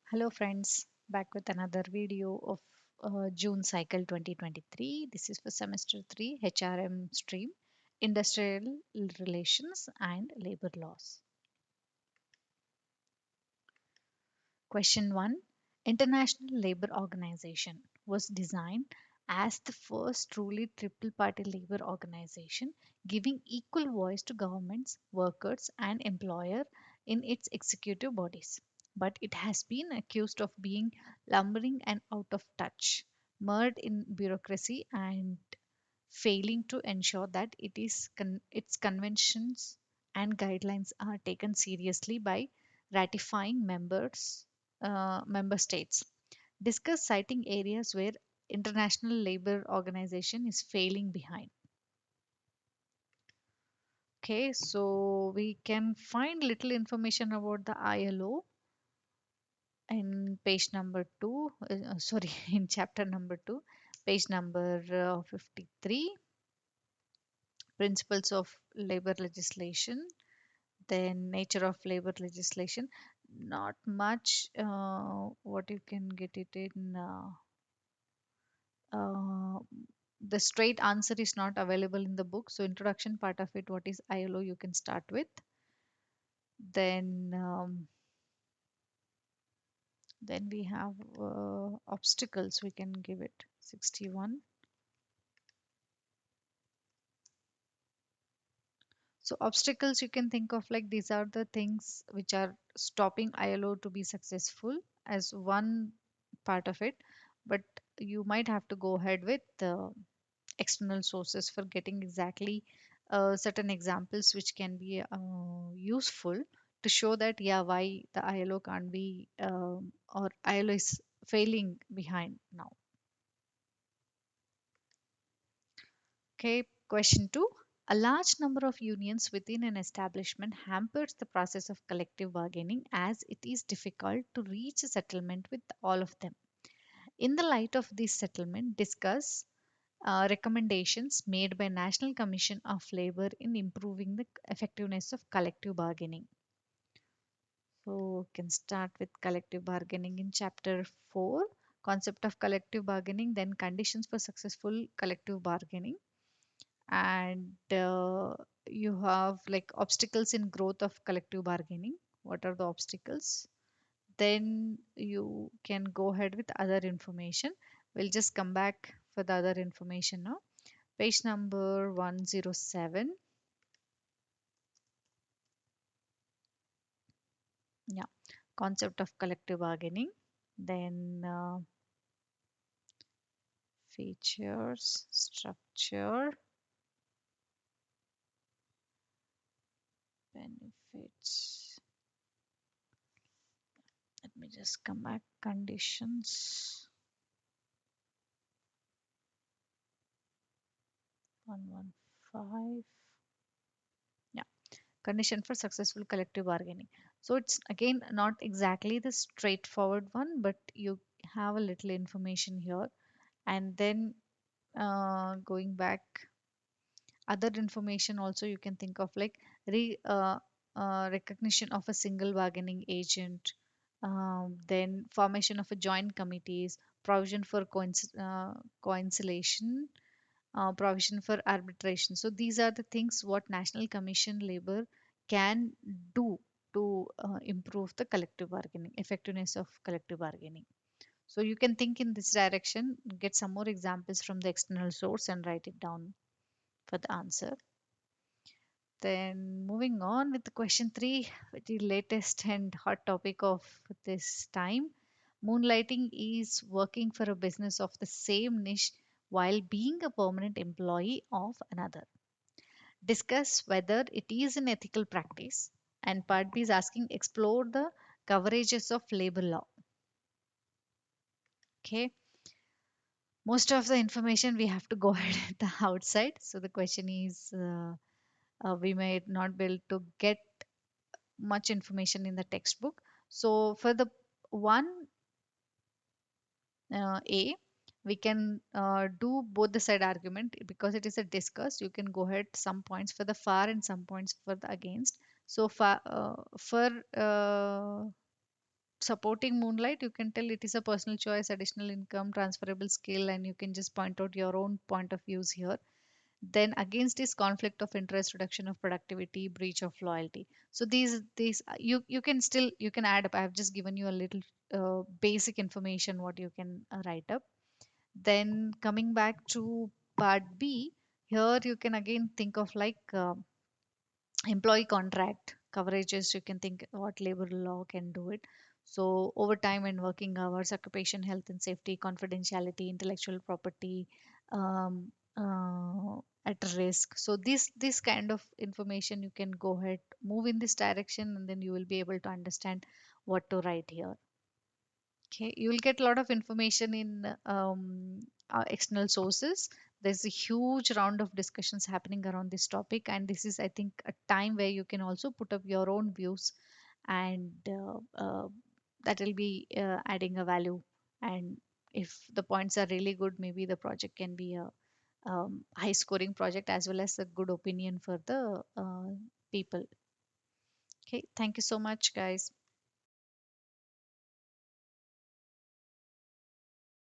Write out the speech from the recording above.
Hello friends, back with another video of June cycle 2023. This is for semester 3 HRM stream, Industrial Relations and Labor Laws. Question 1. International Labour Organization was designed as the first truly triple party labor organization giving equal voice to governments, workers and employer in its executive bodies. But it has been accused of being lumbering and out of touch, mired in bureaucracy and failing to ensure that its conventions and guidelines are taken seriously by ratifying member states. Discuss citing areas where International Labour Organization is failing behind. Okay, so we can find little information about the ILO in page number 2, sorry, in chapter number 2, page number 53, principles of labor legislation, then nature of labor legislation. Not much what you can get it in. Uh, the straight answer is not available in the book, so introduction part of it, what is ILO, you can start with. Then we have obstacles, we can give it 61. So obstacles you can think of like these are the things which are stopping ILO to be successful as one part of it, but you might have to go ahead with external sources for getting exactly certain examples which can be useful to show that yeah, why the ILO can't be or ILO is failing behind now. Okay, question 2. A large number of unions within an establishment hampers the process of collective bargaining as it is difficult to reach a settlement with all of them. In the light of this settlement, discuss recommendations made by National Commission of Labor in improving the effectiveness of collective bargaining. So, we can start with collective bargaining in chapter 4, concept of collective bargaining, then conditions for successful collective bargaining, and you have like obstacles in growth of collective bargaining. What are the obstacles? Then you can go ahead with other information. We'll just come back for the other information now. Page number 107. Yeah, concept of collective bargaining. Then features, structure, benefits. Let me just come back. Conditions. 115. Yeah, condition for successful collective bargaining. So it's again not exactly the straightforward one, but you have a little information here. And then going back, other information also you can think of like recognition of a single bargaining agent, then formation of a joint committees, provision for conciliation, provision for arbitration. So these are the things what National Commission Labor can do to improve the collective bargaining, effectiveness of collective bargaining. So you can think in this direction, get some more examples from the external source and write it down for the answer. Then moving on with the question 3, the latest and hot topic of this time. Moonlighting is working for a business of the same niche while being a permanent employee of another. Discuss whether it is an ethical practice. And part B is asking explore the coverages of labor law. Okay. Most of the information we have to go ahead at the outside. So the question is we may not be able to get much information in the textbook. So for the one A, we can do both the side argument because it is a discuss. You can go ahead some points for the far and some points for the against. So far for supporting moonlight, you can tell it is a personal choice, additional income, transferable skill, and you can just point out your own point of views here. Then against is conflict of interest, reduction of productivity, breach of loyalty. So these you can still, you can add up. I have just given you a little basic information what you can write up. Then coming back to part B, here you can again think of like employee contract coverages. You can think what labor law can do it. So overtime and working hours, occupation health and safety, confidentiality, intellectual property, um, at risk. So this kind of information you can go ahead, move in this direction, and then you will be able to understand what to write here. Okay, you will get a lot of information in external sources. There's a huge round of discussions happening around this topic, and this is, I think, a time where you can also put up your own views, and that will be adding a value. And if the points are really good, maybe the project can be a high scoring project as well as a good opinion for the people. Okay, thank you so much, guys.